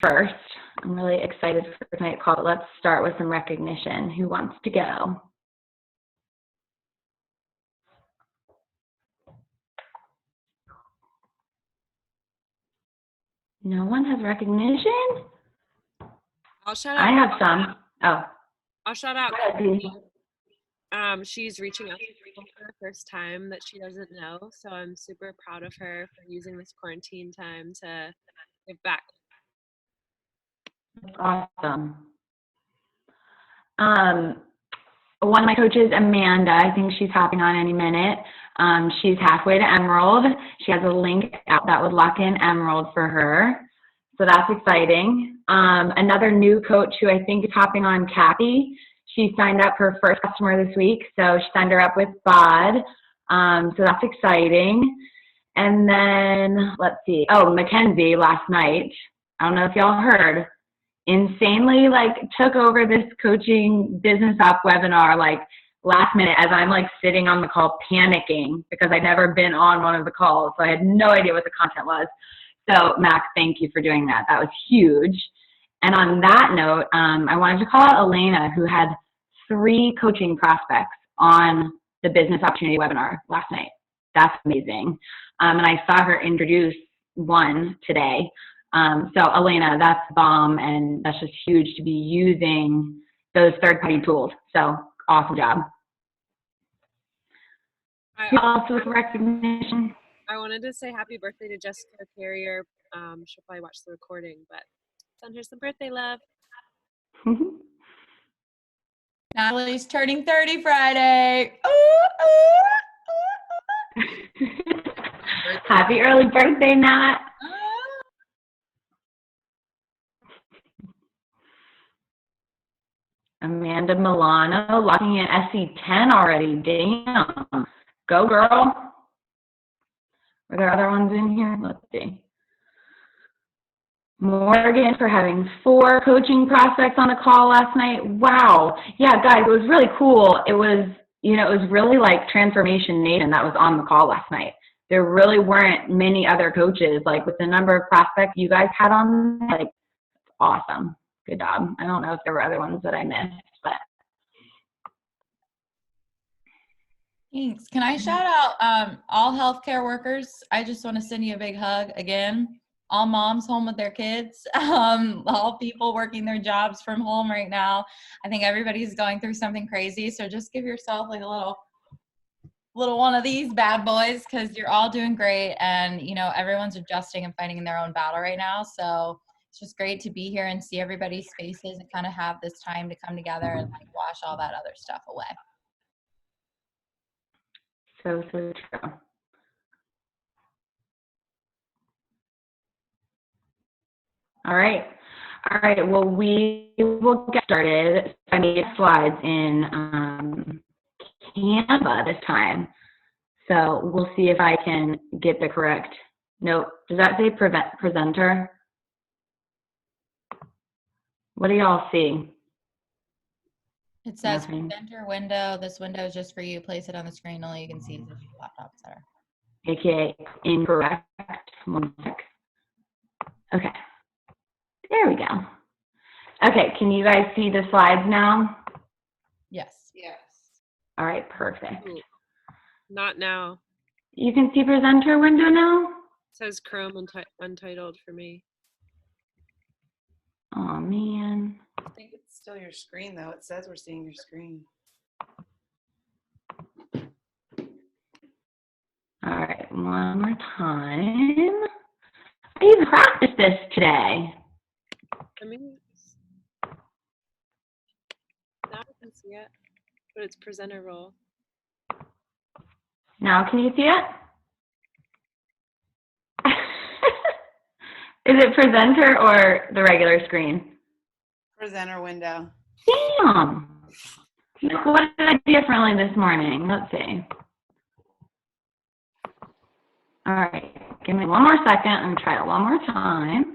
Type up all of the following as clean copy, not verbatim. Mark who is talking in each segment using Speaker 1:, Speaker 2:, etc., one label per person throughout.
Speaker 1: first. I'm really excited for tonight's call. Let's start with some recognition. Who wants to go? No one has recognition?
Speaker 2: I'll shout out.
Speaker 1: I have some. Oh.
Speaker 2: I'll shout out. She's reaching out to people for the first time that she doesn't know, so I'm super proud of her for using this quarantine time to give back.
Speaker 1: Awesome. One of my coaches, Amanda, I think she's hopping on any minute. She's halfway to Emerald. She has a link out that would lock in Emerald for her. So that's exciting. Another new coach who I think is hopping on, Kathy. She signed up her first customer this week, so she signed her up with Bod. So that's exciting. And then, let's see. Oh, Mackenzie last night. I don't know if y'all heard. Insanely took over this coaching business op webinar last minute as I'm sitting on the call panicking because I'd never been on one of the calls, so I had no idea what the content was. So Max, thank you for doing that. That was huge. And on that note, I wanted to call out Elena, who had 3 coaching prospects on the business opportunity webinar last night. That's amazing. And I saw her introduce one today. So Elena, that's bomb, and that's just huge to be using those third-party tools. So awesome job. Also with recognition.
Speaker 2: I wanted to say happy birthday to Jessica Carrier. She'll probably watch the recording, but send her some birthday love.
Speaker 3: Natalie's turning 30 Friday.
Speaker 1: Happy early birthday, Nat. Amanda Milano locking in SC10 already. Damn. Go, girl. Were there other ones in here? Let's see. Morgan for having 4 coaching prospects on the call last night. Wow. Yeah, guys, it was really cool. It was, it was really Transformation Nation that was on the call last night. There really weren't many other coaches, with the number of prospects you guys had on, awesome. Good job. I don't know if there were other ones that I missed, but.
Speaker 3: Thanks. Can I shout out all healthcare workers? I just want to send you a big hug again. All moms home with their kids, all people working their jobs from home right now. I think everybody's going through something crazy. So just give yourself a little one of these bad boys, because you're all doing great. And, everyone's adjusting and fighting in their own battle right now. So it's just great to be here and see everybody's faces and kind of have this time to come together and wash all that other stuff away.
Speaker 1: So true. All right. Well, we will get started. I made slides in Canva this time. So we'll see if I can get the correct. Nope. Does that say presenter? What do y'all see?
Speaker 3: It says presenter window. This window is just for you. Place it on the screen. Only you can see the laptop, etc.
Speaker 1: AKA incorrect. 1 sec. Okay. There we go. Okay, can you guys see the slides now?
Speaker 3: Yes.
Speaker 1: All right, perfect.
Speaker 2: Not now.
Speaker 1: You can see presenter window now?
Speaker 2: It says Chrome Untitled for me.
Speaker 1: Oh, man.
Speaker 4: I think it's still your screen, though. It says we're seeing your screen.
Speaker 1: All right, one more time. I even practiced this today.
Speaker 2: Now I can see it, but it's presenter role.
Speaker 1: Now can you see it? Is it presenter or the regular screen?
Speaker 4: Presenter window.
Speaker 1: Damn. What did I do differently this morning? Let's see. All right, give me 1 more second. I'm gonna try it 1 more time.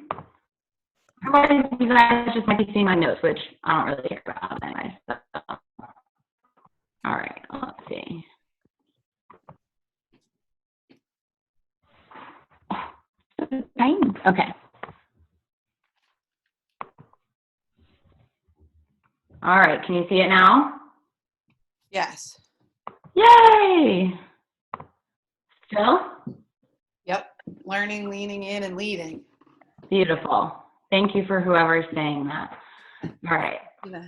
Speaker 1: Otherwise, you guys just might be seeing my notes, which I don't really care about anyway. So. All right, let's see. Okay. All right, can you see it now?
Speaker 4: Yes.
Speaker 1: Yay! Still?
Speaker 4: Yep. Learning, leaning in, and leading.
Speaker 1: Beautiful. Thank you for whoever's saying that. All right.
Speaker 4: Yeah.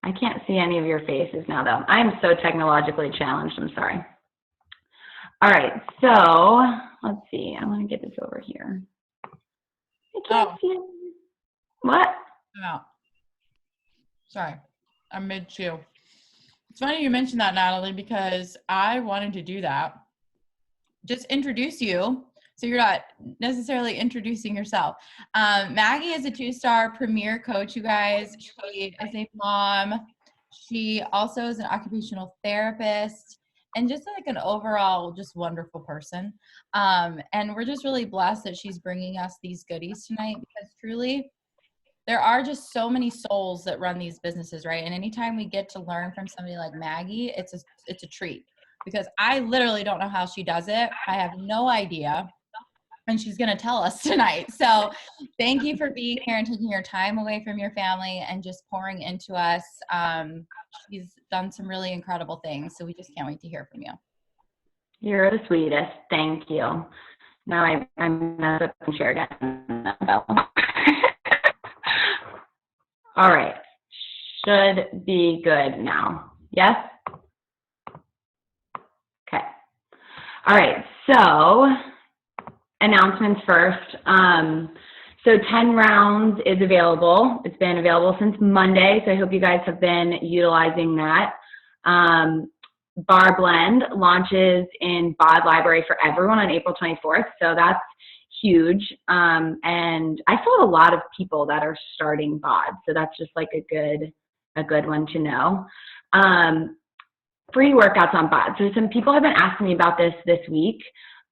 Speaker 1: I can't see any of your faces now, though. I am so technologically challenged. I'm sorry. All right, so let's see. I want to get this over here. I can't see it. What?
Speaker 3: I'm out. Sorry, I'm mid-chew. It's funny you mentioned that, Natalie, because I wanted to do that. Just introduce you, so you're not necessarily introducing yourself. Maggie is a 2-star premier coach, you guys. She is a mom. She also is an occupational therapist and just like an overall just wonderful person. And we're just really blessed that she's bringing us these goodies tonight, because truly there are just so many souls that run these businesses, right? And anytime we get to learn from somebody like Maggie, it's a treat, because I literally don't know how she does it. I have no idea. And she's going to tell us tonight. So thank you for being here and taking your time away from your family and just pouring into us. She's done some really incredible things. So we just can't wait to hear from you.
Speaker 1: You're the sweetest. Thank you. Now I messed up and share again. All right. Should be good now. Yes? Okay. All right. So announcements first. So 10 rounds is available. It's been available since Monday, so I hope you guys have been utilizing that. Bar Blend launches in BOD Library for everyone on April 24th, so that's huge. And I saw a lot of people that are starting BOD, so that's just like a good one to know. Free workouts on BOD. So some people have been asking me about this week.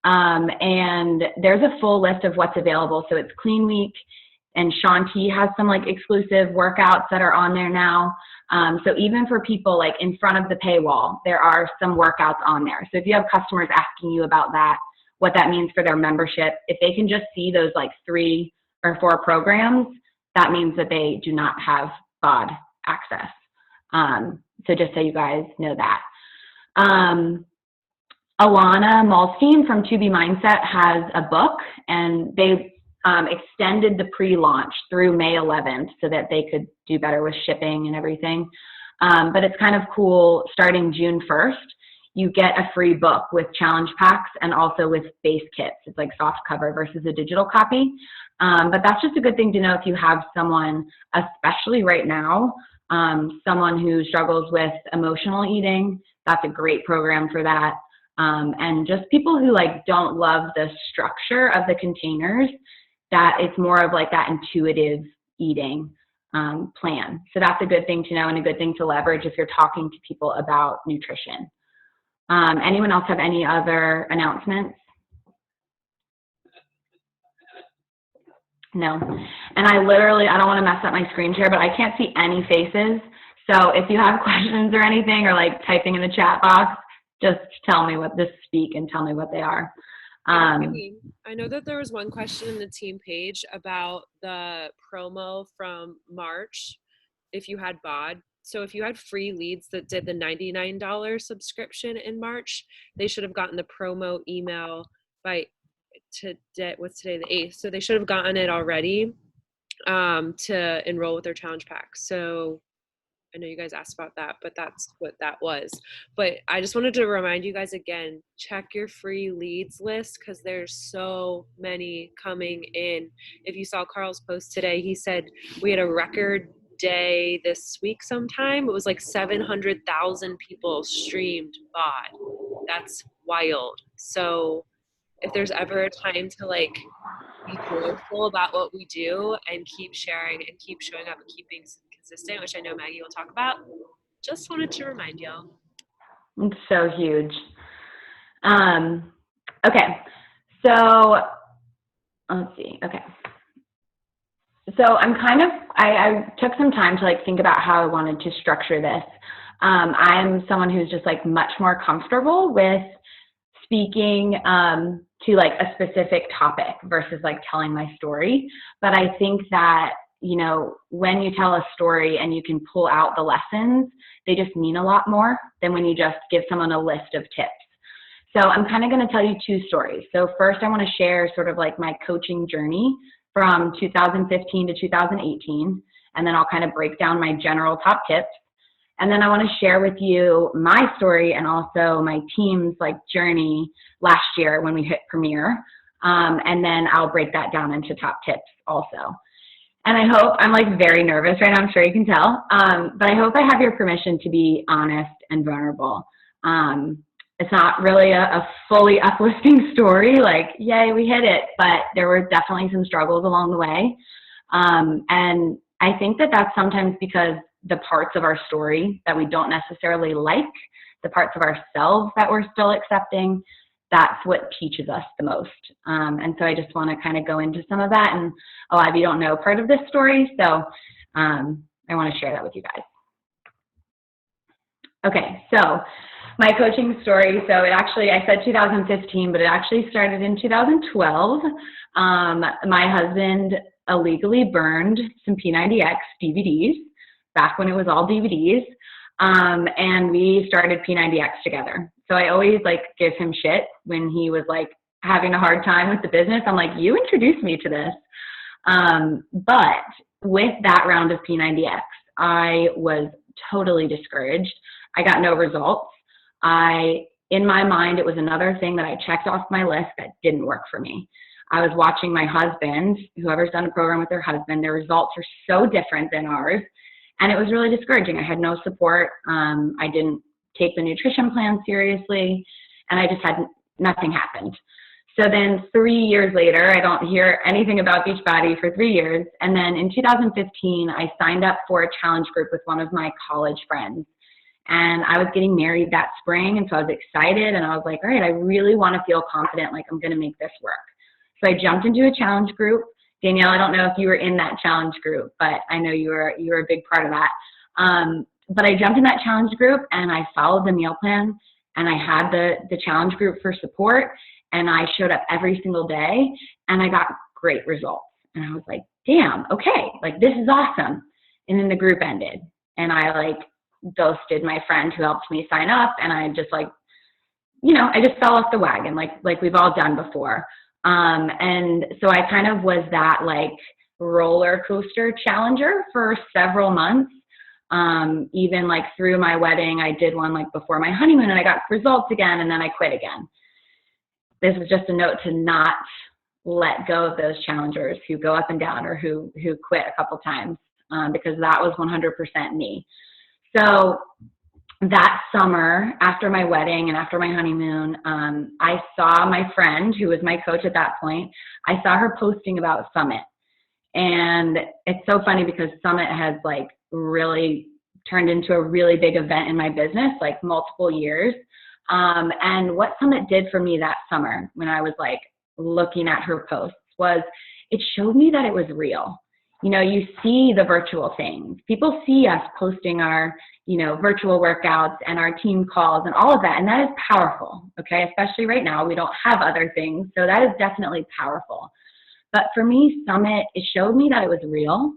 Speaker 1: And there's a full list of what's available. So it's Clean Week, and Shanti has some like exclusive workouts that are on there now. So even for people like in front of the paywall, there are some workouts on there. So if you have customers asking you about that, what that means for their membership, if they can just see those like 3 or 4 programs, that means that they do not have BOD access. So just so you guys know that. Alana Malstein from To Be Mindset has a book, and they extended the pre-launch through May 11th so that they could do better with shipping and everything. But it's kind of cool. Starting June 1st, you get a free book with challenge packs and also with base kits. It's like soft cover versus a digital copy. But that's just a good thing to know if you have someone, especially right now, someone who struggles with emotional eating. That's a great program for that. And just people who like don't love the structure of the containers, that it's more of like that intuitive eating plan. So that's a good thing to know and a good thing to leverage if you're talking to people about nutrition. Anyone else have any other announcements? No. And I don't want to mess up my screen share, but I can't see any faces. So if you have questions or anything, or like typing in the chat box, just tell me speak and tell me what they are.
Speaker 2: I know that there was one question in the team page about the promo from March, if you had BOD. So if you had free leads that did the $99 subscription in March, they should have gotten the promo email by today. What's today, the 8th? So they should have gotten it already to enroll with their challenge pack. So I know you guys asked about that, but that's what that was. But I just wanted to remind you guys again, check your free leads list, because there's so many coming in. If you saw Carl's post today, he said we had a record day this week sometime. It was like 700,000 people streamed BOD. That's wild. So if there's ever a time to like be joyful about what we do and keep sharing and keep showing up and keep being consistent, which I know Maggie will talk about, just wanted to remind y'all.
Speaker 1: It's so huge. Okay, so let's see. Okay, so I took some time to like think about how I wanted to structure this. I'm someone who's just like much more comfortable with speaking to like a specific topic versus like telling my story. But I think that, you know, when you tell a story and you can pull out the lessons, they just mean a lot more than when you just give someone a list of tips. So I'm kind of going to tell you 2 stories. So first I want to share sort of like my coaching journey from 2015 to 2018, and then I'll kind of break down my general top tips. And then I want to share with you my story and also my team's like journey last year when we hit Premier. And then I'll break that down into top tips also. And I hope, I'm like very nervous right now, I'm sure you can tell, but I hope I have your permission to be honest and vulnerable. It's not really a fully uplifting story, like, yay, we hit it, but there were definitely some struggles along the way. And I think that that's sometimes because the parts of our story that we don't necessarily like, the parts of ourselves that we're still accepting, that's what teaches us the most. And so I just want to kind of go into some of that. And a lot of you don't know part of this story, so I want to share that with you guys. Okay, so my coaching story, so it actually, I said 2015, but it actually started in 2012. My husband illegally burned some P90X DVDs back when it was all DVDs, and we started P90X together. So I always like give him shit when he was like having a hard time with the business. I'm like, you introduced me to this. But with that round of P90X, I was totally discouraged. I got no results. In my mind, it was another thing that I checked off my list that didn't work for me. I was watching my husband, whoever's done a program with their husband, their results are so different than ours. And it was really discouraging. I had no support. I didn't take the nutrition plan seriously, and I just had nothing happened. So then 3 years later, I don't hear anything about Beachbody for 3 years. And then in 2015, I signed up for a challenge group with one of my college friends. And I was getting married that spring, and so I was excited, and I was like, all right, I really want to feel confident, like I'm going to make this work. So I jumped into a challenge group. Danielle, I don't know if you were in that challenge group, but I know you were a big part of that. But I jumped in that challenge group, and I followed the meal plan, and I had the challenge group for support, and I showed up every single day, and I got great results. And I was like, damn, okay, like this is awesome. And then the group ended, and I like ghosted my friend who helped me sign up, and I just like, you know, I just fell off the wagon like we've all done before. And so I kind of was that like roller coaster challenger for several months. Even like through my wedding, I did one like before my honeymoon, and I got results again, and then I quit again. This is just a note to not let go of those challengers who go up and down or who quit a couple times, because that was 100% me. So that summer, after my wedding and after my honeymoon, I saw my friend, who was my coach at that point, I saw her posting about Summit. And it's so funny because Summit has like really turned into a really big event in my business, like multiple years. And what Summit did for me that summer when I was like looking at her posts was it showed me that it was real. You know, you see the virtual things. People see us posting our, you know, virtual workouts and our team calls and all of that. And that is powerful, okay? Especially right now, we don't have other things. So that is definitely powerful. But for me, Summit, it showed me that it was real.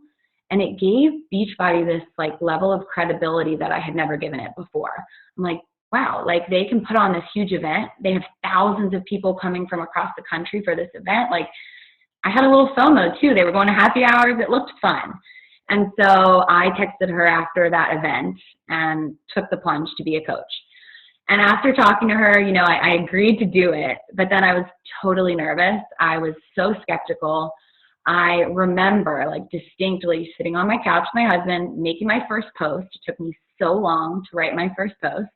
Speaker 1: And it gave Beachbody this like level of credibility that I had never given it before. I'm like, wow, like they can put on this huge event. They have thousands of people coming from across the country for this event. Like, I had a little FOMO too. They were going to happy hours. It looked fun. And so I texted her after that event and took the plunge to be a coach. And after talking to her, you know, I agreed to do it, but then I was totally nervous. I was so skeptical. I remember like distinctly sitting on my couch with my husband, making my first post. It took me so long to write my first post.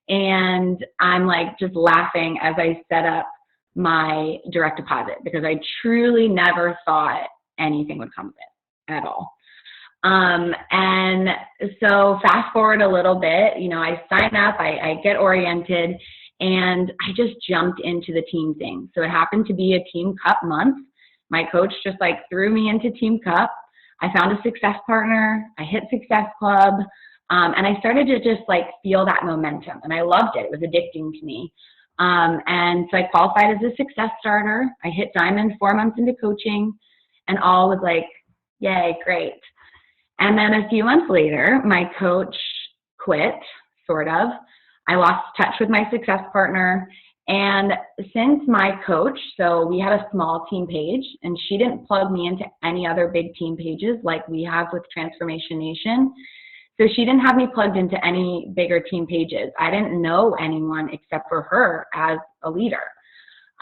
Speaker 1: And I'm like just laughing as I set up my direct deposit because I truly never thought anything would come of it at all. And so fast forward a little bit, you know, I sign up, I get oriented, and I just jumped into the team thing. So it happened to be a Team Cup month. My coach just like threw me into Team Cup. I found a success partner. I hit Success Club. And I started to just like feel that momentum, and I loved it. It was addicting to me. And so I qualified as a success starter. I hit Diamond 4 months into coaching, and all was like Yay, great. And then a few months later, my coach quit, sort of. I lost touch with my success partner. And since my coach, so we had a small team page, and she didn't plug me into any other big team pages like we have with Transformation Nation. So she didn't have me plugged into any bigger team pages. I didn't know anyone except for her as a leader.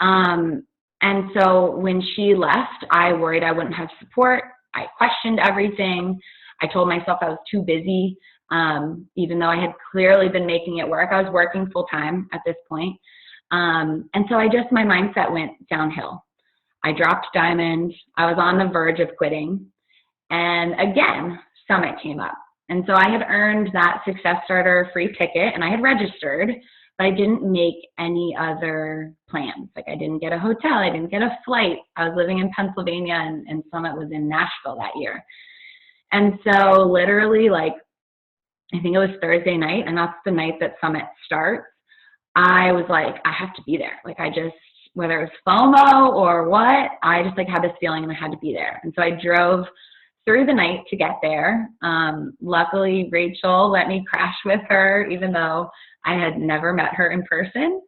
Speaker 1: And so when she left, I worried I wouldn't have support. I questioned everything. I told myself I was too busy, even though I had clearly been making it work. I was working full time at this point. And so my mindset went downhill. I dropped Diamond. I was on the verge of quitting. And again, Summit came up. And so I had earned that Success Starter free ticket and I had registered, but I didn't make any other plans. Like I didn't get a hotel. I didn't get a flight. I was living in Pennsylvania and Summit was in Nashville that year. And so literally, like, I think it was Thursday night, and that's the night that Summit starts. I was like, I have to be there. Like whether it was FOMO or what, I just like had this feeling and I had to be there. And so I drove through the night to get there. Luckily, Rachel let me crash with her, even though I had never met her in person.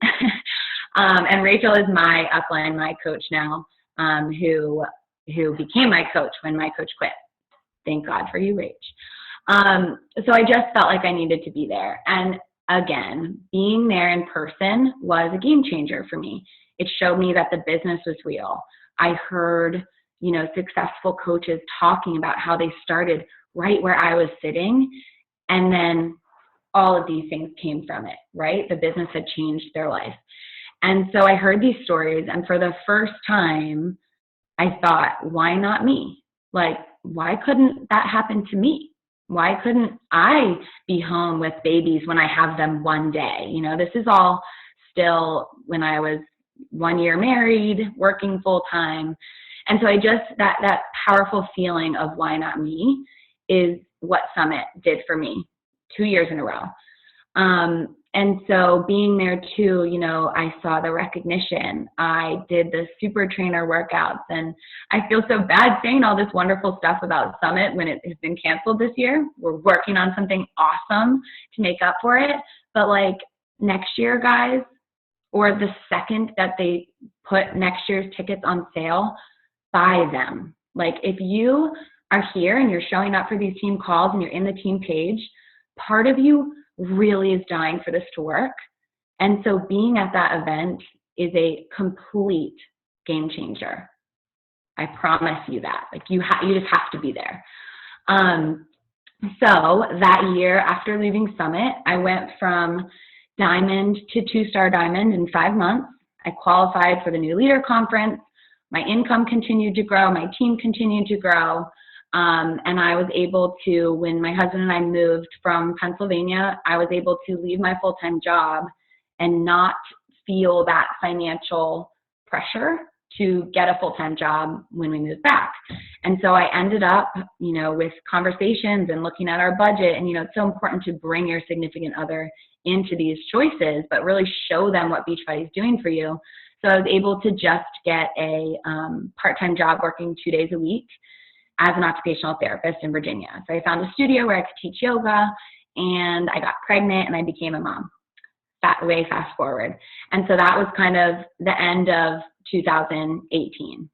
Speaker 1: And Rachel is my upline, my coach now, who became my coach when my coach quit. Thank God for you, Rach. So I just felt like I needed to be there. And again, being there in person was a game changer for me. It showed me that the business was real. I heard, successful coaches talking about how they started right where I was sitting. And then all of these things came from it, right? The business had changed their life. And so I heard these stories. And for the first time, I thought, why not me? Like, why couldn't that happen to me? Why couldn't I be home with babies when I have them one day? This is all still when I was 1 year married, working full time. And so that powerful feeling of why not me is what Summit did for me 2 years in a row. And so being there too, I saw the recognition. I did the super trainer workouts, and I feel so bad saying all this wonderful stuff about Summit when it has been canceled this year. We're working on something awesome to make up for it. But like next year, guys, or the second that they put next year's tickets on sale, buy them. Like if you are here and you're showing up for these team calls and you're in the team page, part of you really is dying for this to work. And so being at that event is a complete game changer. I promise you that. Like you just have to be there. So that year after leaving Summit, I went from Diamond to 2-star Diamond in 5 months. I qualified for the New Leader Conference. My income continued to grow. My team continued to grow. And I was able to, when my husband and I moved from Pennsylvania, I was able to leave my full-time job and not feel that financial pressure to get a full-time job when we moved back. And so I ended up, with conversations and looking at our budget. And, it's so important to bring your significant other into these choices, but really show them what Beachbody is doing for you. So I was able to just get a part-time job working 2 days a week as an occupational therapist in Virginia. So I found a studio where I could teach yoga, and I got pregnant and I became a mom. Way fast forward. And so that was kind of the end of 2018.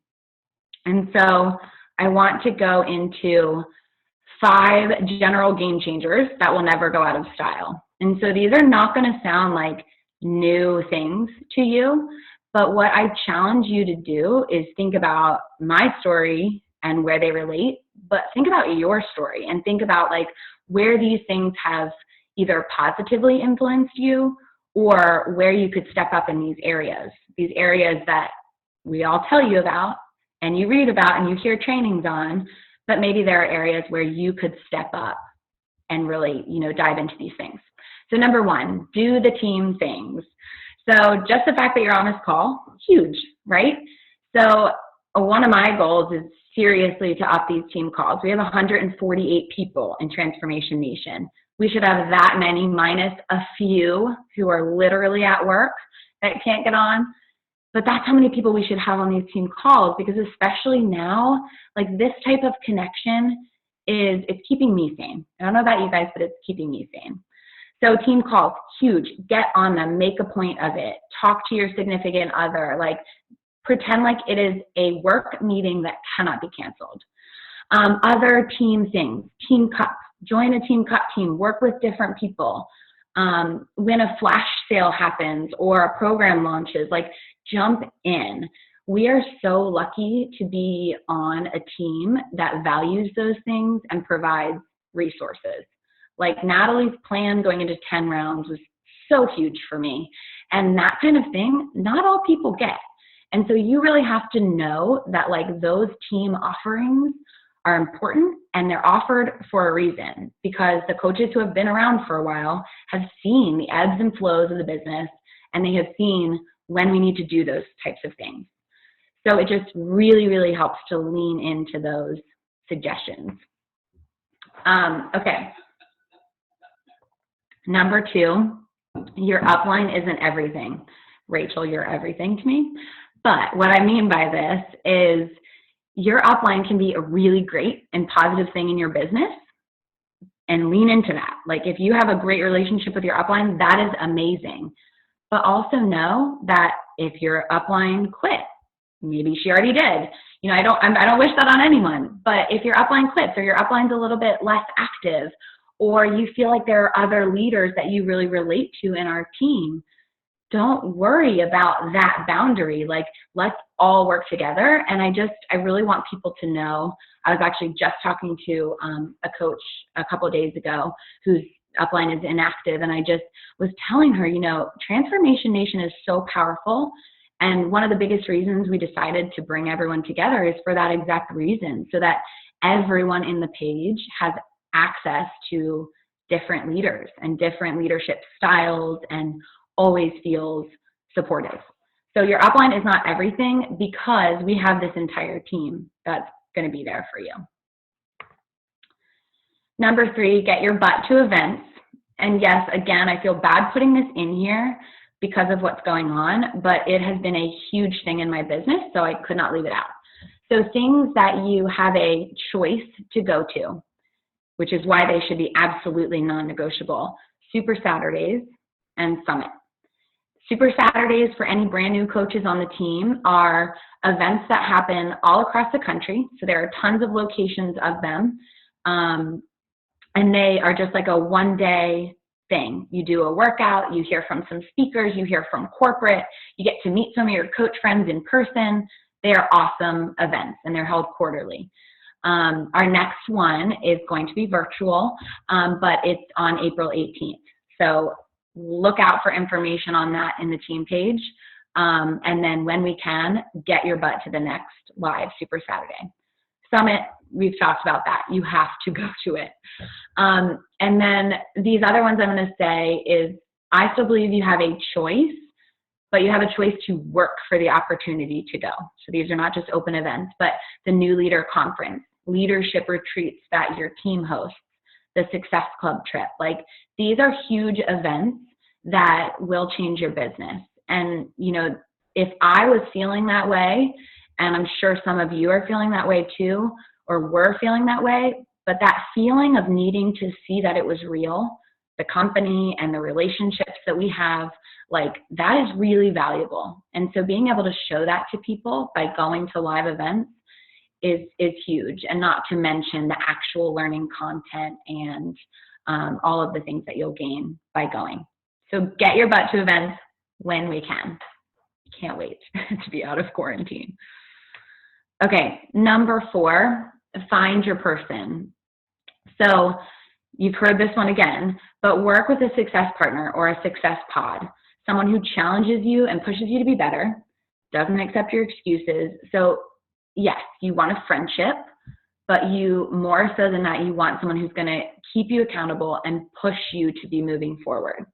Speaker 1: And so I want to go into 5 general game changers that will never go out of style. And so these are not going to sound like new things to you, but what I challenge you to do is think about my story and where they relate, but think about your story and think about like where these things have either positively influenced you or where you could step up in these areas that we all tell you about and you read about and you hear trainings on, but maybe there are areas where you could step up and really, dive into these things. So number 1, do the team things. So just the fact that you're on this call, huge, right? So one of my goals is seriously to up these team calls. We have 148 people in Transformation Nation. We should have that many minus a few who are literally at work that can't get on. But that's how many people we should have on these team calls, because especially now, like this type of connection it's keeping me sane. I don't know about you guys, but it's keeping me sane. So team calls, huge. Get on them. Make a point of it. Talk to your significant other. Like, pretend like it is a work meeting that cannot be canceled. Other team things, team cup. Join a team cup team. Work with different people. When a flash sale happens or a program launches, like jump in. We are so lucky to be on a team that values those things and provides resources. Like Natalie's plan going into 10 rounds was so huge for me. And that kind of thing, not all people get. And so you really have to know that like those team offerings are important, and they're offered for a reason, because the coaches who have been around for a while have seen the ebbs and flows of the business, and they have seen when we need to do those types of things. So it just really, really helps to lean into those suggestions. Okay. Number 2, your upline isn't everything. Rachel, you're everything to me. But what I mean by this is your upline can be a really great and positive thing in your business, and lean into that. Like if you have a great relationship with your upline, that is amazing. But also know that if your upline quit, maybe she already did. You know, I don't wish that on anyone, but if your upline quits or your upline's a little bit less active, or you feel like there are other leaders that you really relate to in our team, don't worry about that boundary. Like, let's all work together. And I really want people to know, I was actually just talking to a coach a couple of days ago whose upline is inactive. And I just was telling her, you know, Transformation Nation is so powerful. And one of the biggest reasons we decided to bring everyone together is for that exact reason, so that everyone in the page has access to different leaders and different leadership styles and always feels supportive. So your upline is not everything, because we have this entire team that's going to be there for you. Number 3, get your butt to events. And yes, again, I feel bad putting this in here because of what's going on, but it has been a huge thing in my business, so I could not leave it out. So things that you have a choice to go to, which is why they should be absolutely non-negotiable: Super Saturdays and Summit. Super Saturdays, for any brand new coaches on the team, are events that happen all across the country. So there are tons of locations of them. And they are just like a one-day thing. You do a workout, you hear from some speakers, you hear from corporate, you get to meet some of your coach friends in person. They are awesome events, and they're held quarterly. Our next one is going to be virtual, but it's on April 18th. So look out for information on that in the team page. And then when we can, get your butt to the next live Super Saturday. Summit, we've talked about that. You have to go to it. And then these other ones I'm going to say is, I still believe you have a choice, but you have a choice to work for the opportunity to go. So these are not just open events, but the New Leader Conference, leadership retreats that your team hosts, the Success Club trip. Like, these are huge events that will change your business. And, you know, if I was feeling that way, and I'm sure some of you are feeling that way too, or were feeling that way, but that feeling of needing to see that it was real, the company and the relationships that we have, like, that is really valuable. And so being able to show that to people by going to live events is huge, and not to mention the actual learning content and all of the things that you'll gain by going. So get your butt to events when we can. Can't wait to be out of quarantine. Okay, number 4, find your person. So you've heard this one again, but work with a success partner or a success pod, someone who challenges you and pushes you to be better, doesn't accept your excuses. So yes, you want a friendship, but you, more so than that, you want someone who's going to keep you accountable and push you to be moving forward.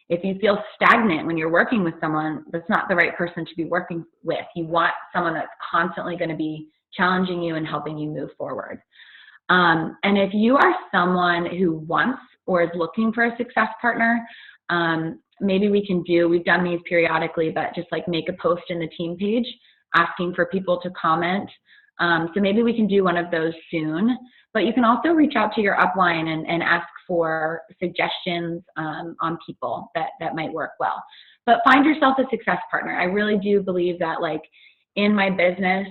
Speaker 1: If you feel stagnant when you're working with someone, that's not the right person to be working with. You want someone that's constantly going to be challenging you and helping you move forward. And if you are someone who wants or is looking for a success partner, maybe we can do, we've done these periodically, but just like make a post in the team page asking for people to comment. So maybe we can do one of those soon. But you can also reach out to your upline and ask for suggestions on people that might work well. But find yourself a success partner. I really do believe that, like, in my business,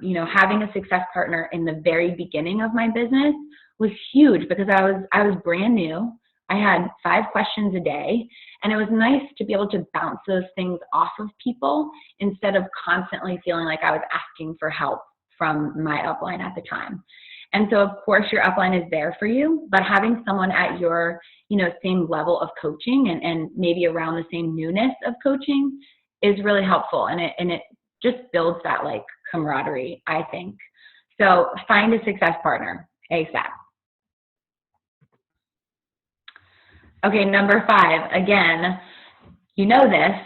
Speaker 1: you know, having a success partner in the very beginning of my business was huge, because I was brand new. I had 5 questions a day, and it was nice to be able to bounce those things off of people instead of constantly feeling like I was asking for help from my upline at the time. And so, of course, your upline is there for you, but having someone at your, you know, same level of coaching and maybe around the same newness of coaching is really helpful. And it just builds that, like, camaraderie, I think. So find a success partner ASAP. Okay, number 5, again, you know this,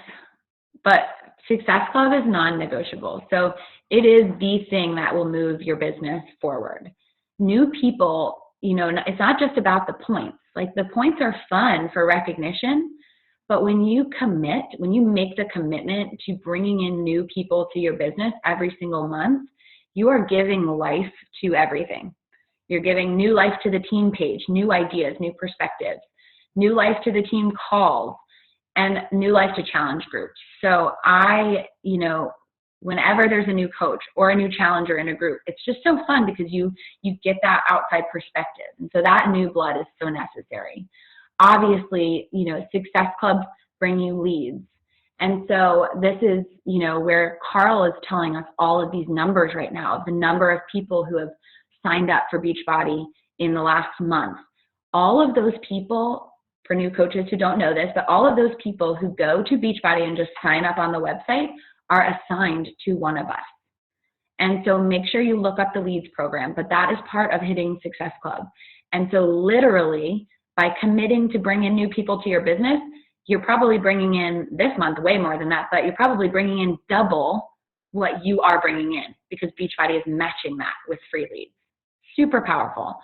Speaker 1: but Success Club is non-negotiable. So it is the thing that will move your business forward. New people, you know, it's not just about the points. Like, the points are fun for recognition, but when you commit, when you make the commitment to bringing in new people to your business every single month, you are giving life to everything. You're giving new life to the team page, new ideas, new perspectives, new life to the team calls, and new life to challenge groups. So you know, whenever there's a new coach or a new challenger in a group, it's just so fun because you get that outside perspective. And so that new blood is so necessary. Obviously, you know, Success Clubs bring you leads. And so this is, you know, where Carl is telling us all of these numbers right now, the number of people who have signed up for Beachbody in the last month. All of those people, for new coaches who don't know this, but all of those people who go to Beachbody and just sign up on the website are assigned to one of us. And so make sure you look up the leads program, but that is part of hitting Success Club. And so literally, by committing to bring in new people to your business, you're probably bringing in this month way more than that, but you're probably bringing in double what you are bringing in, because Beachbody is matching that with free leads. Super powerful.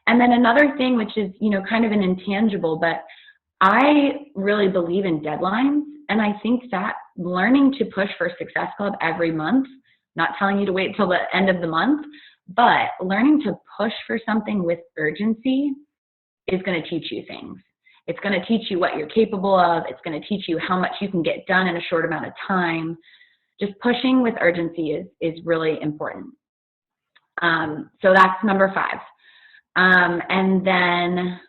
Speaker 1: And then another thing, which is, you know, kind of an intangible, but I really believe in deadlines. And I think that learning to push for Success Club every month, not telling you to wait till the end of the month, but learning to push for something with urgency is going to teach you things. It's going to teach you what you're capable of. It's going to teach you how much you can get done in a short amount of time. Just pushing with urgency is really important. So that's number 5. And then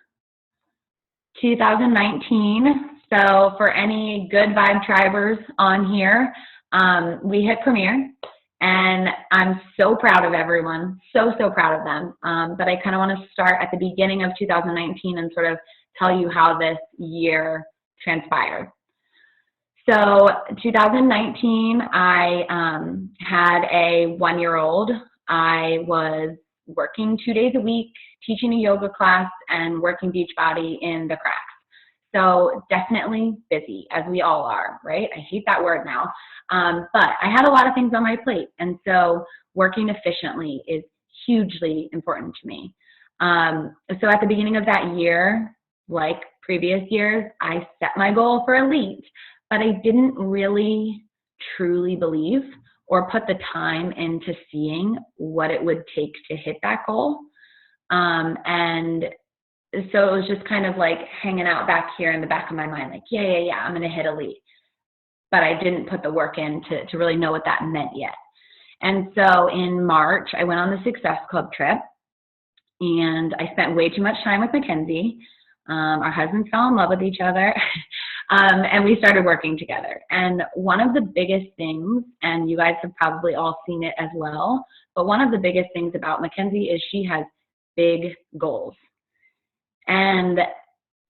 Speaker 1: 2019. So for any good vibe tribers on here, we hit Premiere, and I'm so proud of everyone, so proud of them. But I kind of want to start at the beginning of 2019 and sort of tell you how this year transpired. So 2019, I had a 1-year-old. I was working 2 days a week, teaching a yoga class, and working Beachbody in the cracks. So definitely busy, as we all are, right? I hate that word now. But I had a lot of things on my plate. And so working efficiently is hugely important to me. So at the beginning of that year, like previous years, I set my goal for elite, but I didn't really truly believe or put the time into seeing what it would take to hit that goal. And so it was just kind of like hanging out back here in the back of my mind, like, yeah, I'm going to hit elite. But I didn't put the work in to really know what that meant yet. And so in March, I went on the Success Club trip, and I spent way too much time with Mackenzie. Our husbands fell in love with each other, and we started working together. And one of the biggest things, and you guys have probably all seen it as well, but one of the biggest things about Mackenzie is she has big goals. And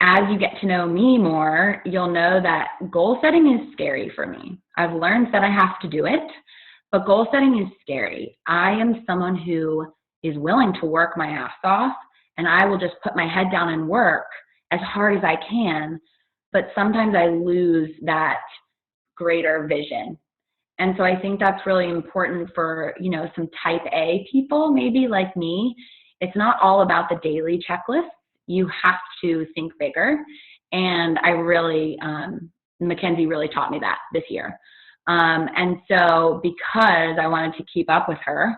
Speaker 1: as you get to know me more, you'll know that goal setting is scary for me. I've learned that I have to do it, but goal setting is scary. I am someone who is willing to work my ass off, and I will just put my head down and work as hard as I can, but sometimes I lose that greater vision. And so I think that's really important for, you know, some type A people, maybe like me. It's not all about the daily checklist. You have to think bigger. And I really, Mackenzie really taught me that this year. And so because I wanted to keep up with her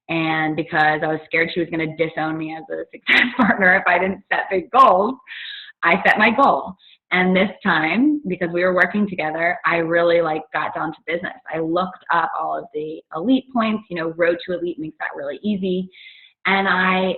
Speaker 1: and because I was scared she was going to disown me as a success partner if I didn't set big goals, I set my goal. And this time, because we were working together, I really got down to business. I looked up all of the elite points, Road to Elite makes that really easy. And I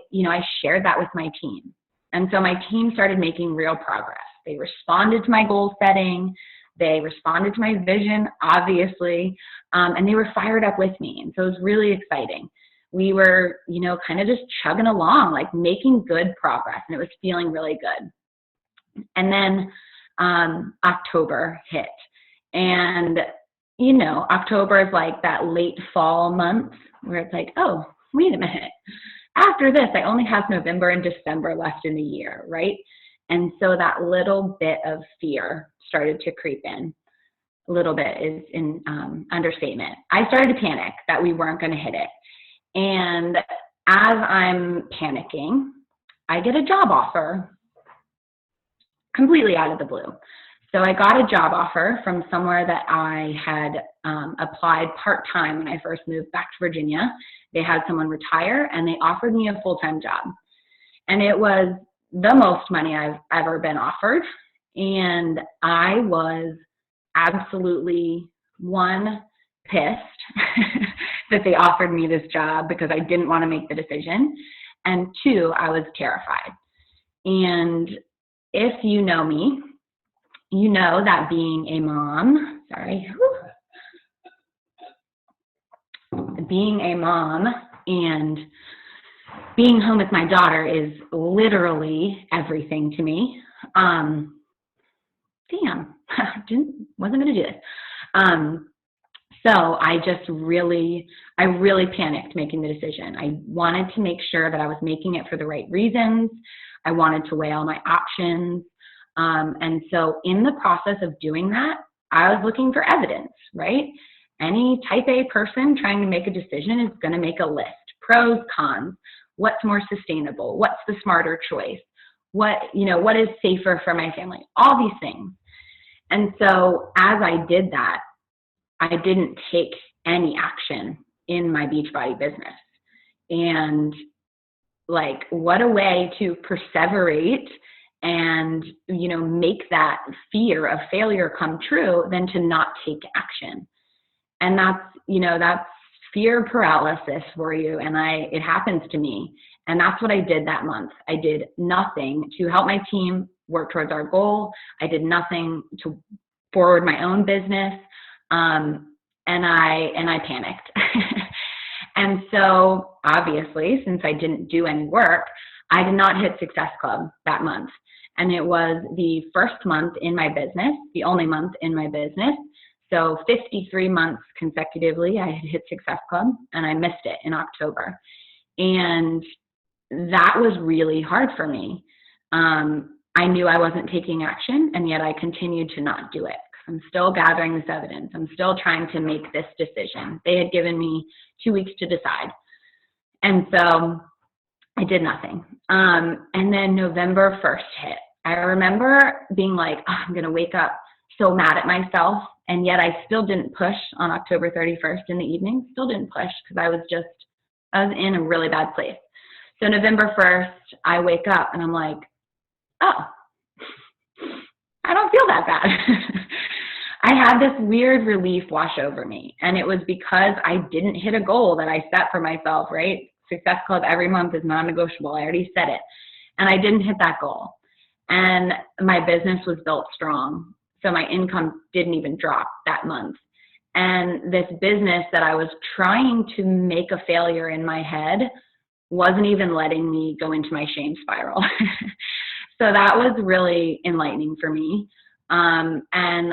Speaker 1: shared that with my team. And so my team started making real progress. They responded to my goal setting. They responded to my vision, obviously, and they were fired up with me. And so it was really exciting. We were, kind of just chugging along, making good progress, and it was feeling really good. And then October hit. And, October is that late fall month where it's oh, wait a minute. After this, I only have November and December left in the year, right? And so that little bit of fear started to creep in. A little bit is an understatement. I started to panic that we weren't going to hit it. And as I'm panicking, I get a job offer completely out of the blue. So I got a job offer from somewhere that I had applied part-time when I first moved back to Virginia. They had someone retire and they offered me a full-time job. And it was the most money I've ever been offered. And I was absolutely, one, pissed that they offered me this job because I didn't want to make the decision. And two, I was terrified. And if you know me, you know that being a mom, being a mom and being home with my daughter is literally everything to me. Wasn't going to do this. So I really panicked making the decision. I wanted to make sure that I was making it for the right reasons. I wanted to weigh all my options. And so in the process of doing that, I was looking for evidence, right? Any type A person trying to make a decision is going to make a list. Pros, cons, what's more sustainable? What's the smarter choice? What is safer for my family? All these things. And so as I did that, I didn't take any action in my Beachbody business. And what a way to perseverate and, make that fear of failure come true than to not take action. And that's fear paralysis for you. And it happens to me. And that's what I did that month. I did nothing to help my team work towards our goal. I did nothing to forward my own business. And I panicked. And so obviously, since I didn't do any work, I did not hit Success Club that month. And it was the first month in my business, the only month in my business. So 53 months consecutively, I had hit Success Club, and I missed it in October. And that was really hard for me. I knew I wasn't taking action, and yet I continued to not do it. I'm still gathering this evidence. I'm still trying to make this decision. They had given me 2 weeks to decide. And so I did nothing. And then November 1st hit. I remember being I'm going to wake up so mad at myself. And yet I still didn't push on October 31st in the evening. Still didn't push because I was in a really bad place. So November 1st, I wake up and I'm oh, I don't feel that bad. I had this weird relief wash over me. And it was because I didn't hit a goal that I set for myself, right? Success Club every month is non-negotiable. I already said it. And I didn't hit that goal. And my business was built strong. So my income didn't even drop that month. And this business that I was trying to make a failure in my head wasn't even letting me go into my shame spiral. So that was really enlightening for me. And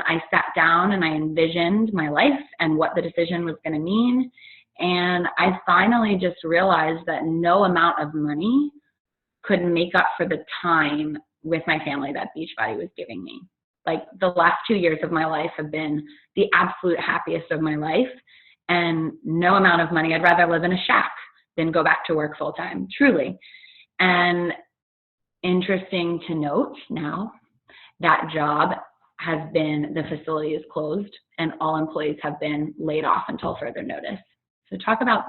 Speaker 1: I sat down and I envisioned my life and what the decision was going to mean. And I finally just realized that no amount of money could make up for the time with my family that Beachbody was giving me. The last 2 years of my life have been the absolute happiest of my life. And no amount of money, I'd rather live in a shack than go back to work full time, truly. And interesting to note now that job has been, the facility is closed and all employees have been laid off until further notice. So talk about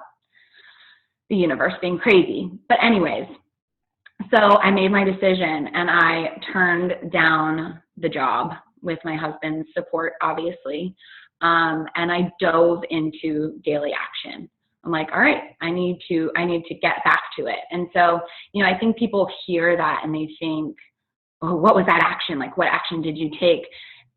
Speaker 1: the universe being crazy. But anyways, so I made my decision and I turned down the job with my husband's support, obviously. And I dove into daily action. I'm like, all right, I need to get back to it. And so, you know, I think people hear that and they think, oh, what was that action? Like, what action did you take?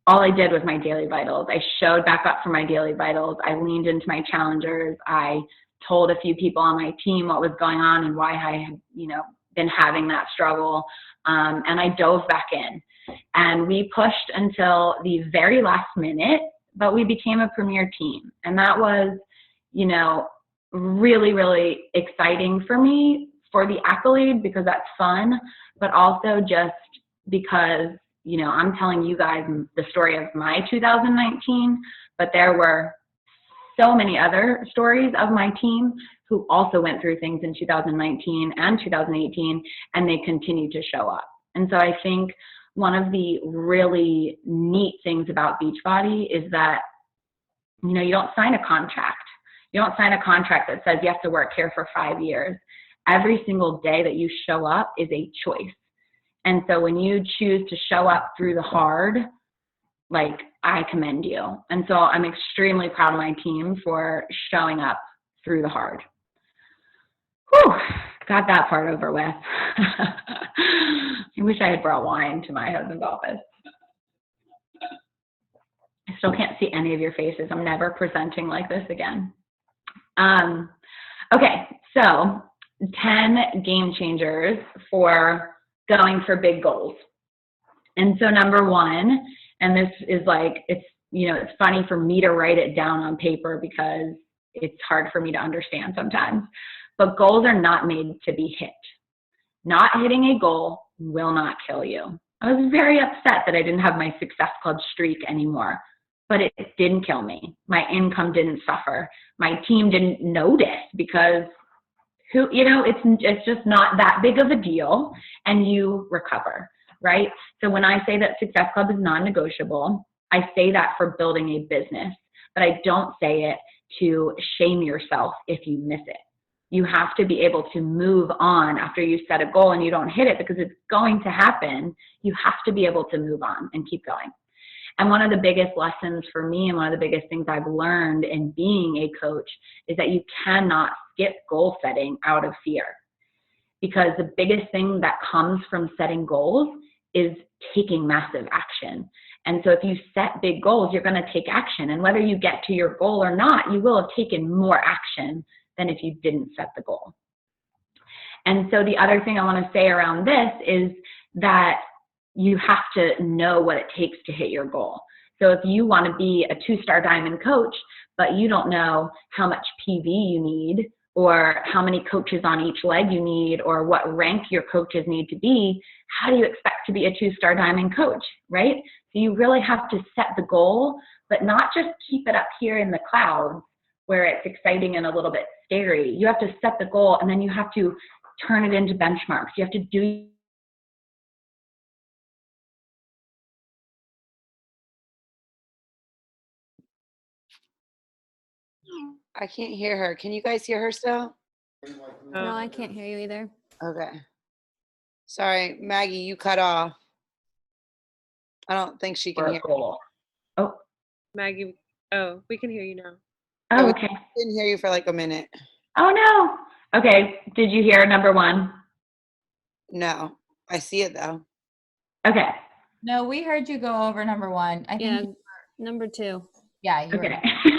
Speaker 1: All I did was my daily vitals. I showed back up for my daily vitals. I leaned into my challengers. I told a few people on my team what was going on and why I had, you know, been having that struggle. And I dove back in. And we pushed until the very last minute, but we became a premier team. And that was, you know, really, really exciting for me, for the accolade, because that's fun, but also just because, you know, I'm telling you guys the story of my 2019, but there were so many other stories of my team who also went through things in 2019 and 2018, and they continue to show up. And so I think one of the really neat things about Beachbody is that, you know, you don't sign a contract. You don't sign a contract that says you have to work here for 5 years. Every single day that you show up is a choice. And so when you choose to show up through the hard, like, I commend you. And so I'm extremely proud of my team for showing up through the hard. Whew, got that part over with. I wish I had brought wine to my husband's office. I still can't see any of your faces. I'm never presenting like this again. Okay, so 10 game changers for going for big goals. And so number one, and this is like, it's, you know, it's funny for me to write it down on paper because it's hard for me to understand sometimes, but goals are not made to be hit. Not hitting a goal will not kill you. I was very upset that I didn't have my Success Club streak anymore, but it didn't kill me. My income didn't suffer. My team didn't notice because who, you know, it's just not that big of a deal, and you recover, right? So when I say that Success Club is non-negotiable, I say that for building a business, but I don't say it to shame yourself if you miss it. You have to be able to move on after you set a goal and you don't hit it, because it's going to happen. You have to be able to move on and keep going. And one of the biggest lessons for me, and one of the biggest things I've learned in being a coach, is that you cannot skip goal setting out of fear. Because the biggest thing that comes from setting goals is taking massive action. And so if you set big goals, you're going to take action. And whether you get to your goal or not, you will have taken more action than if you didn't set the goal. And so the other thing I want to say around this is that you have to know what it takes to hit your goal. So if you want to be a 2-star diamond coach, but you don't know how much PV you need, or how many coaches on each leg you need, or what rank your coaches need to be, how do you expect to be a 2-star diamond coach, right? So you really have to set the goal, but not just keep it up here in the clouds where it's exciting and a little bit scary. You have to set the goal, and then you have to turn it into benchmarks. You have to do
Speaker 4: I can't hear her. Can you guys hear her still?
Speaker 5: No, I can't hear you either.
Speaker 4: Okay. Sorry, Maggie, you cut off. I don't think she can
Speaker 1: for a
Speaker 4: hear.
Speaker 1: goal. Oh,
Speaker 2: Maggie, oh, we can hear you now.
Speaker 1: oh, okay.
Speaker 4: Didn't hear you for like a minute.
Speaker 1: Oh, no. Okay, did you hear number one?
Speaker 4: No, I see it though.
Speaker 1: Okay,
Speaker 3: No, we heard you go over number one. I
Speaker 5: Yeah,
Speaker 3: think,
Speaker 5: number 2.
Speaker 3: yeah, you
Speaker 1: okay.
Speaker 3: were.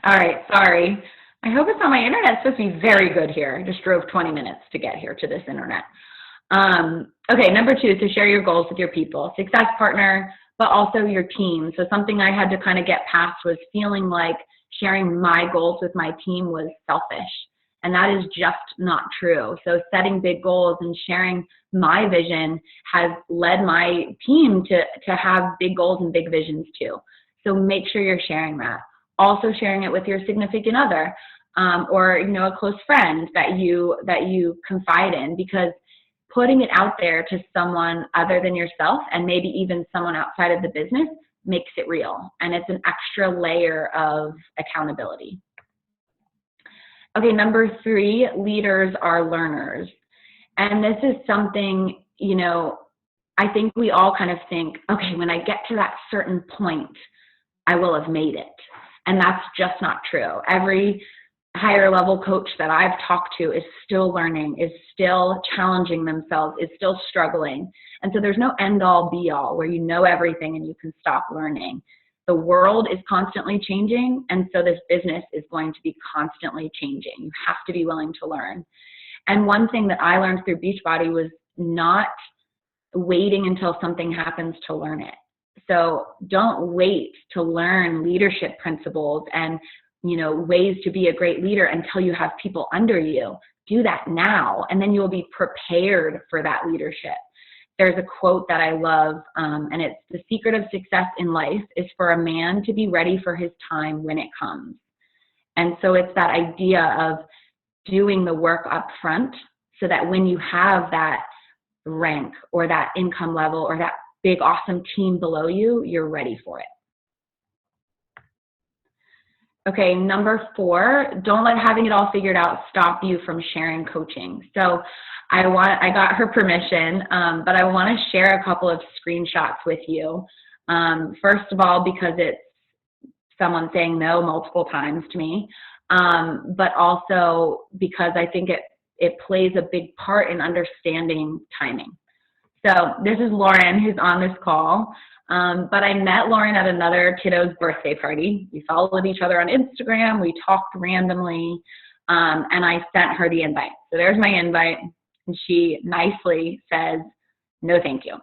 Speaker 1: All right, sorry. I hope it's on my internet. It's supposed to be very good here. I just drove 20 minutes to get here to this internet. Okay, number 2, so share your goals with your people. Success partner, but also your team. So something I had to kind of get past was feeling like sharing my goals with my team was selfish. And that is just not true. So setting big goals and sharing my vision has led my team to have big goals and big visions too. So make sure you're sharing that. Also sharing it with your significant other, or, you know, a close friend that you confide in, because putting it out there to someone other than yourself and maybe even someone outside of the business makes it real. And it's an extra layer of accountability. Okay, number 3, leaders are learners. And this is something, you know, I think we all kind of think, okay, when I get to that certain point, I will have made it. And that's just not true. Every higher level coach that I've talked to is still learning, is still challenging themselves, is still struggling. And so there's no end all be all where you know everything and you can stop learning. The world is constantly changing, and so this business is going to be constantly changing. You have to be willing to learn. And one thing that I learned through Beachbody was not waiting until something happens to learn it. So don't wait to learn leadership principles and, you know, ways to be a great leader until you have people under you. Do that now, and then you'll be prepared for that leadership. There's a quote that I love, and it's, "The secret of success in life is for a man to be ready for his time when it comes." And so it's that idea of doing the work up front so that when you have that rank or that income level or that big, awesome team below you, you're ready for it. Okay, number 4, don't let having it all figured out stop you from sharing coaching. So I got her permission, but I want to share a couple of screenshots with you. First of all, because it's someone saying no multiple times to me, but also because I think it plays a big part in understanding timing. So this is Lauren, who's on this call. But I met Lauren at another kiddo's birthday party. We followed each other on Instagram. We talked randomly, and I sent her the invite. So there's my invite, and she nicely says, "No, thank you."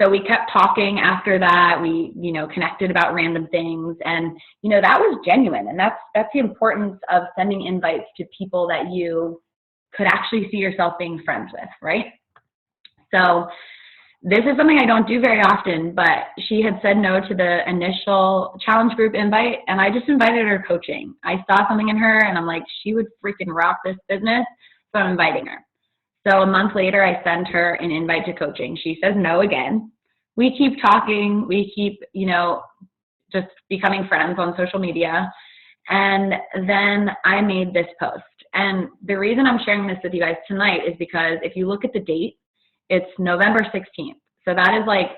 Speaker 1: So we kept talking after that. We, you know, connected about random things, and, you know, that was genuine. And that's the importance of sending invites to people that you could actually see yourself being friends with, right? So this is something I don't do very often, but she had said no to the initial challenge group invite, and I just invited her coaching. I saw something in her, and I'm like, she would freaking rock this business, so I'm inviting her. So a month later, I send her an invite to coaching. She says no again. We keep talking. We keep, you know, just becoming friends on social media. And then I made this post. And the reason I'm sharing this with you guys tonight is because if you look at the date, it's November 16th. So that is like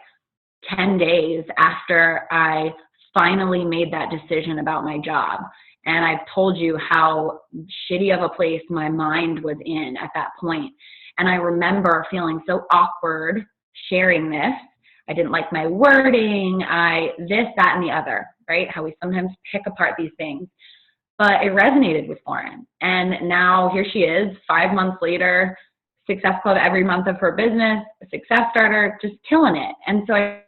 Speaker 1: 10 days after I finally made that decision about my job. And I've told you how shitty of a place my mind was in at that point. And I remember feeling so awkward sharing this. I didn't like my wording, this, that, and the other, right? How we sometimes pick apart these things. But it resonated with Lauren. And now here she is, 5 months later, Success Club every month of her business, a success starter, just killing it. And so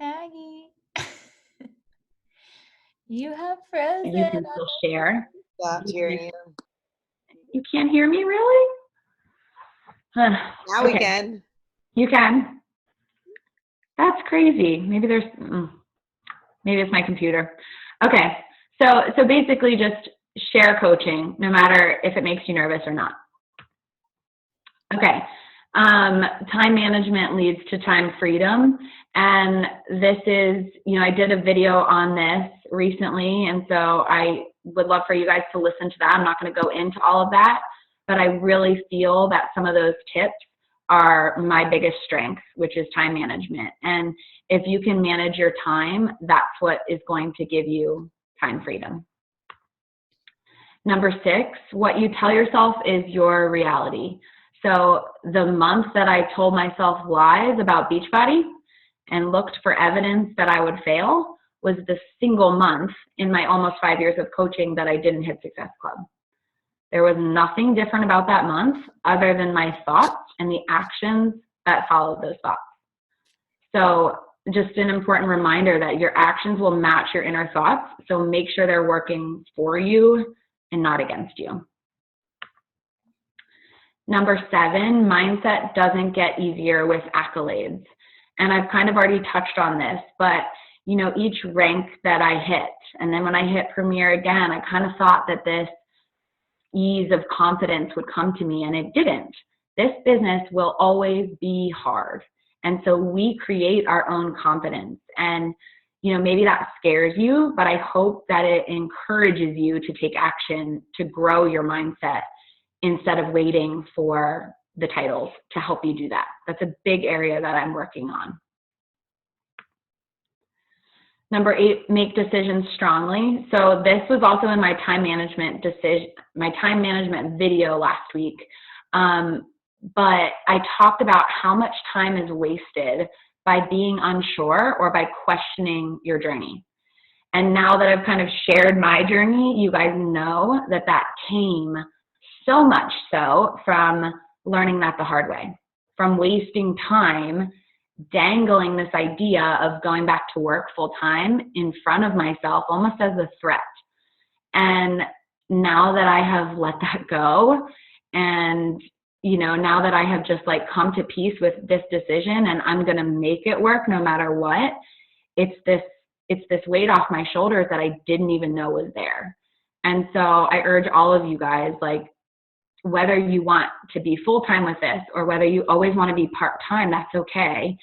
Speaker 3: Maggie, you have frozen.
Speaker 1: you can still share.
Speaker 4: Stopped hearing you.
Speaker 1: You can't hear me, really?
Speaker 4: Now we can.
Speaker 1: You can. That's crazy. Maybe maybe it's my computer. Okay, so basically just share coaching, no matter if it makes you nervous or not. Okay, time management leads to time freedom. And this is, you know, I did a video on this recently, and so I would love for you guys to listen to that. I'm not going to go into all of that, but I really feel that some of those tips are my biggest strength, which is time management. And if you can manage your time, that's what is going to give you time freedom. Number 6, what you tell yourself is your reality. So the month that I told myself lies about Beachbody and looked for evidence that I would fail was the single month in my almost 5 years of coaching that I didn't hit Success Club. There was nothing different about that month other than my thoughts and the actions that followed those thoughts. So just an important reminder that your actions will match your inner thoughts. So make sure they're working for you and not against you. Number 7, mindset doesn't get easier with accolades. And I've kind of already touched on this, but each rank that I hit, and then when I hit Premier again, I kind of thought that this ease of confidence would come to me, and it didn't. This business will always be hard. And so we create our own confidence. And, maybe that scares you, but I hope that it encourages you to take action to grow your mindset instead of waiting for the titles to help you do that. That's a big area that I'm working on. Number 8, make decisions strongly. So this was also in my time management video last week. But I talked about how much time is wasted by being unsure or by questioning your journey. And now that I've kind of shared my journey, you guys know that came so much so from learning that the hard way, from wasting time dangling this idea of going back to work full time in front of myself almost as a threat. And now that I have let that go, and now that I have just come to peace with this decision and I'm going to make it work no matter what, it's this weight off my shoulders that I didn't even know was there. And so I urge all of you guys, whether you want to be full-time with this or whether you always want to be part-time, that's okay.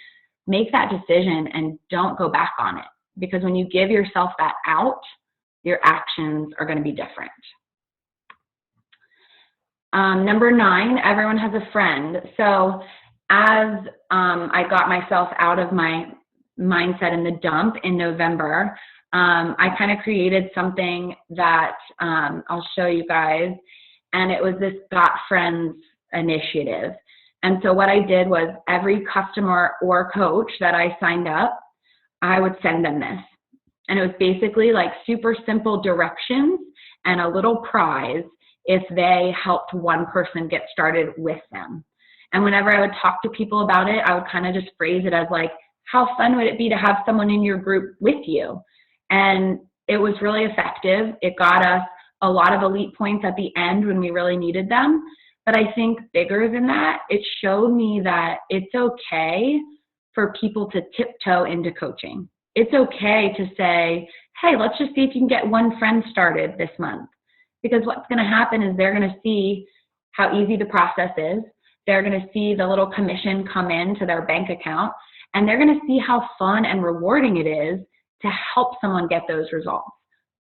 Speaker 1: Make that decision and don't go back on it, because when you give yourself that out, your actions are going to be different. Number 9, everyone has a friend. So as I got myself out of my mindset in the dump in November, I kind of created something that I'll show you guys. And it was this Got Friends initiative. And so what I did was every customer or coach that I signed up, I would send them this. And it was basically super simple directions and a little prize if they helped one person get started with them. And whenever I would talk to people about it, I would kind of just phrase it as how fun would it be to have someone in your group with you? And it was really effective. It got us a lot of elite points at the end when we really needed them. But I think bigger than that, it showed me that it's okay for people to tiptoe into coaching. It's okay to say, hey, let's just see if you can get one friend started this month. Because what's going to happen is they're going to see how easy the process is. They're going to see the little commission come into their bank account, and they're going to see how fun and rewarding it is to help someone get those results.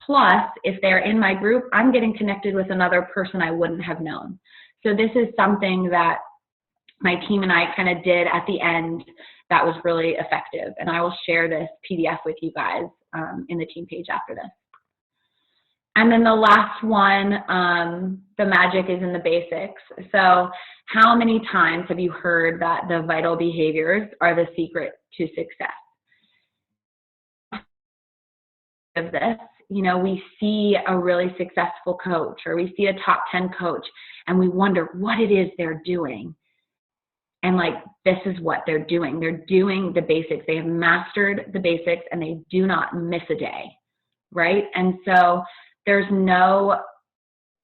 Speaker 1: Plus, if they're in my group, I'm getting connected with another person I wouldn't have known. So this is something that my team and I kind of did at the end that was really effective. And I will share this PDF with you guys in the team page after this. And then the last one, the magic is in the basics. So how many times have you heard that the vital behaviors are the secret to success? Of this, we see a really successful coach or we see a top 10 coach and we wonder what it is they're doing. And this is what they're doing. They're doing the basics. They have mastered the basics and they do not miss a day, right? And so there's no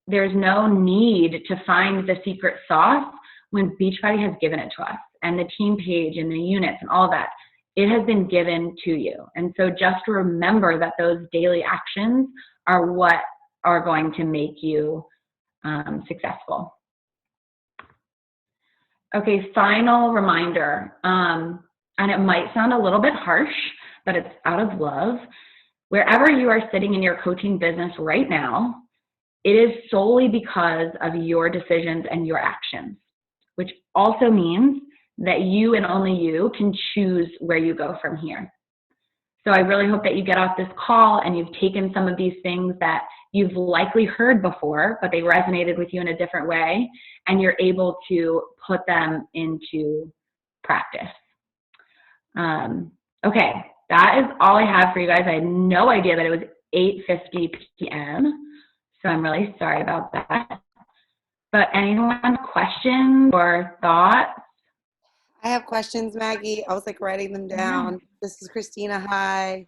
Speaker 1: need to find the secret sauce when Beachbody has given it to us, and the team page and the units and all that. It has been given to you. And so just remember that those daily actions are what are going to make you successful. Okay, final reminder, and it might sound a little bit harsh, but it's out of love. Wherever you are sitting in your coaching business right now, it is solely because of your decisions and your actions, which also means that you and only you can choose where you go from here. So I really hope that you get off this call and you've taken some of these things that you've likely heard before, but they resonated with you in a different way, and you're able to put them into practice. Okay, that is all I have for you guys. I had no idea that it was 8:50 p.m., so I'm really sorry about that. But anyone questions or thoughts?
Speaker 4: I have questions, Maggie. I was writing them down. This is Christina. Hi.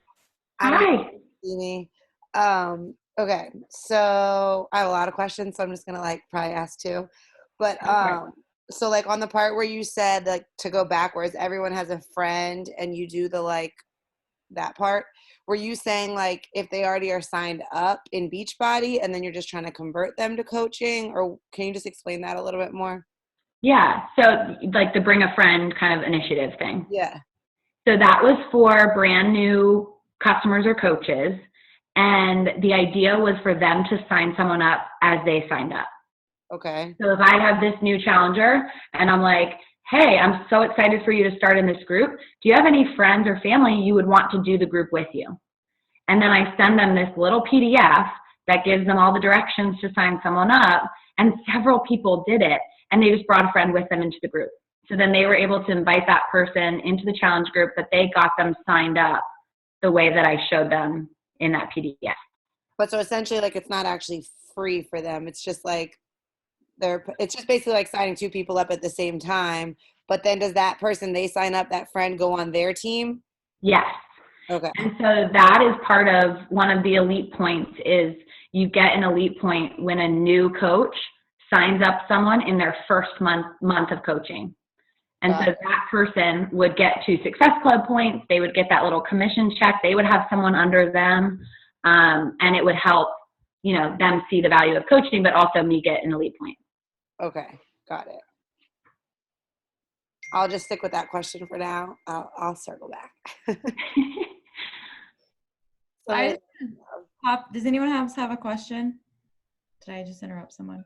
Speaker 1: Hi.
Speaker 4: Okay, so I have a lot of questions, so I'm just gonna probably ask two. But
Speaker 3: Okay.
Speaker 4: so like on the part where you said like to go backwards, everyone has a friend and you do the like that part. Were you saying like if they already are signed up in Beachbody and then you're just trying to convert them to coaching, or can you just explain that a little bit more?
Speaker 1: Yeah. So like the bring a friend kind of initiative thing.
Speaker 4: Yeah.
Speaker 1: So that was for brand new customers or coaches. And the idea was for them to sign someone up as they signed up.
Speaker 4: Okay.
Speaker 1: So if I have this new challenger and I'm like, hey, I'm so excited for you to start in this group. Do you have any friends or family you would want to do the group with you? And then I send them this little PDF that gives them all the directions to sign someone up. And several people did it. And they just brought a friend with them into the group. So then they were able to invite that person into the challenge group, but they got them signed up the way that I showed them in that PDF.
Speaker 4: But so essentially like it's not actually free for them. It's just like it's just basically like signing two people up at the same time. But then does that person they sign up, that friend, go on their team?
Speaker 1: Yes.
Speaker 4: Okay.
Speaker 1: And so that is part of one of the elite points is you get an elite point when a new coach signs up someone in their first month of coaching. And so that person would get 2 Success Club points. They would get that little commission check. They would have someone under them. And it would help, them see the value of coaching, but also me get an elite point.
Speaker 4: Okay. Got it. I'll just stick with that question for now. I'll circle back.
Speaker 3: Does anyone else have a question? Did I just interrupt someone?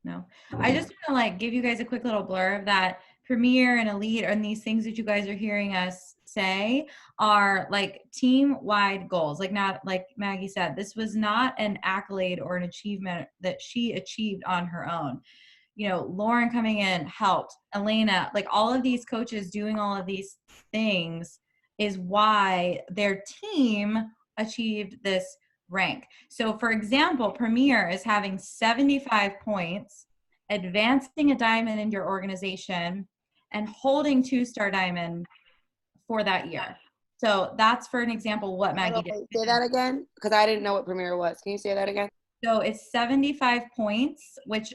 Speaker 3: No. I just want to like give you guys a quick little blurb that Premier and Elite and these things that you guys are hearing us say are like team-wide goals. Like not like Maggie said, this was not an accolade or an achievement that she achieved on her own. Lauren coming in helped, Elena, like all of these coaches doing all of these things is why their team achieved this rank. So for example, Premier is having 75 points, advancing a diamond in your organization, and holding 2-star diamond for that year. So that's for an example what Maggie did.
Speaker 4: Say that again, because I didn't know what Premier was. Can you say that again?
Speaker 3: So it's 75 points, which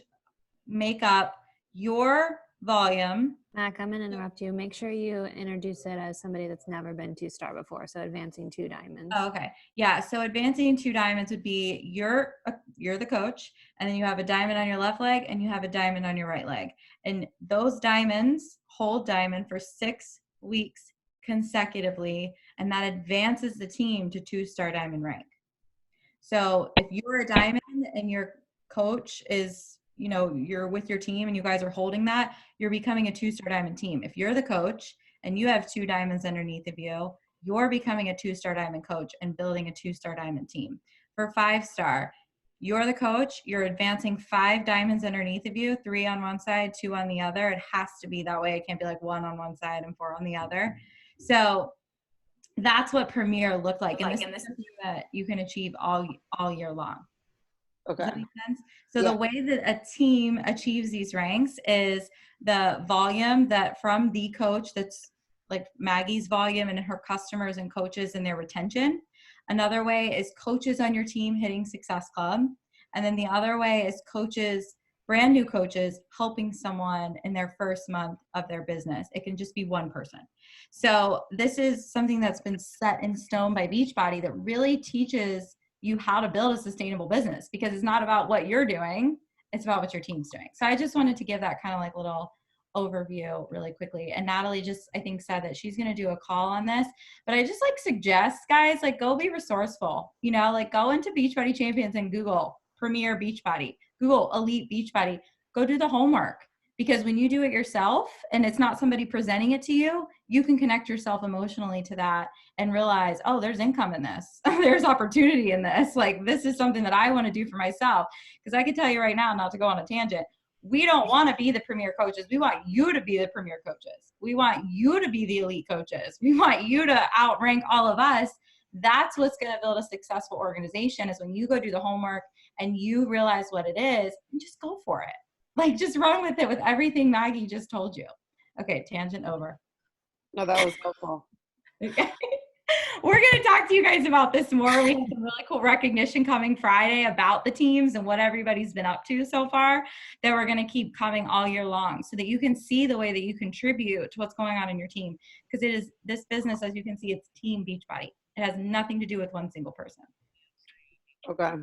Speaker 3: make up your volume.
Speaker 5: Mac, I'm going to interrupt you. Make sure you introduce it as somebody that's never been 2-star before. So advancing 2 diamonds.
Speaker 3: Oh, okay. Yeah. So advancing 2 diamonds would be you're the coach, and then you have a diamond on your left leg and you have a diamond on your right leg. And those diamonds hold diamond for 6 weeks consecutively. And that advances the team to 2-star diamond rank. So if you're a diamond and your coach is, you're with your team and you guys are holding that, you're becoming a 2-star diamond team. If you're the coach and you have 2 diamonds underneath of you, you're becoming a 2-star diamond coach and building a 2-star diamond team. For 5-star, you're the coach, you're advancing 5 diamonds underneath of you, 3 on one side, 2 on the other. It has to be that way. It can't be like 1 on one side and 4 on the other. So that's what Premier looked like. And this is something that you can achieve all year long.
Speaker 4: Okay.
Speaker 3: Does that make sense? So the way that a team achieves these ranks is the volume that from the coach, that's like Maggie's volume and her customers and coaches and their retention. Another way is coaches on your team hitting Success Club. And then the other way is coaches, brand new coaches, helping someone in their first month of their business. It can just be one person. So this is something that's been set in stone by Beachbody that really teaches you how to build a sustainable business, because it's not about what you're doing, it's about what your team's doing. So I just wanted to give that kind of like little overview really quickly. And Natalie just, I think, said that she's going to do a call on this, but I just like suggest, guys, like go be resourceful, like go into Beachbody Champions and Google Premier Beachbody, Google Elite Beachbody, go do the homework. Because when you do it yourself and it's not somebody presenting it to you, you can connect yourself emotionally to that and realize, oh, there's income in this. There's opportunity in this. Like, this is something that I want to do for myself. Because I can tell you right now, not to go on a tangent, we don't want to be the premier coaches. We want you to be the premier coaches. We want you to be the elite coaches. We want you to outrank all of us. That's what's going to build a successful organization, is when you go do the homework and you realize what it is and just go for it. Like, just run with it with everything Maggie just told you. Okay, tangent over.
Speaker 4: No, that was helpful.
Speaker 3: Okay. we're going to talk to you guys about this more. We have some really cool recognition coming Friday about the teams and what everybody's been up to so far that we're going to keep coming all year long so that you can see the way that you contribute to what's going on in your team. Because it is this business, as you can see, it's Team Beachbody. It has nothing to do with one single person.
Speaker 4: Okay.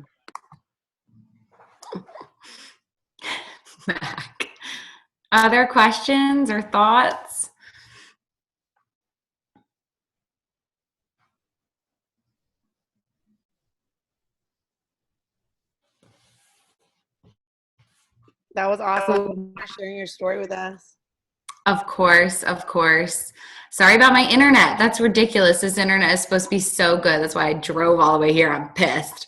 Speaker 1: Back. Other questions or thoughts?
Speaker 4: That was awesome for sharing your story with us.
Speaker 1: Of course, of course. Sorry about my internet. That's ridiculous. This internet is supposed to be so good. That's why I drove all the way here. I'm pissed.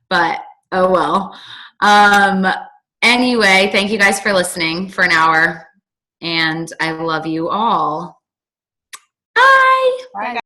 Speaker 1: But oh well. Anyway, thank you guys for listening for an hour. And I love you all. Bye.
Speaker 4: Bye.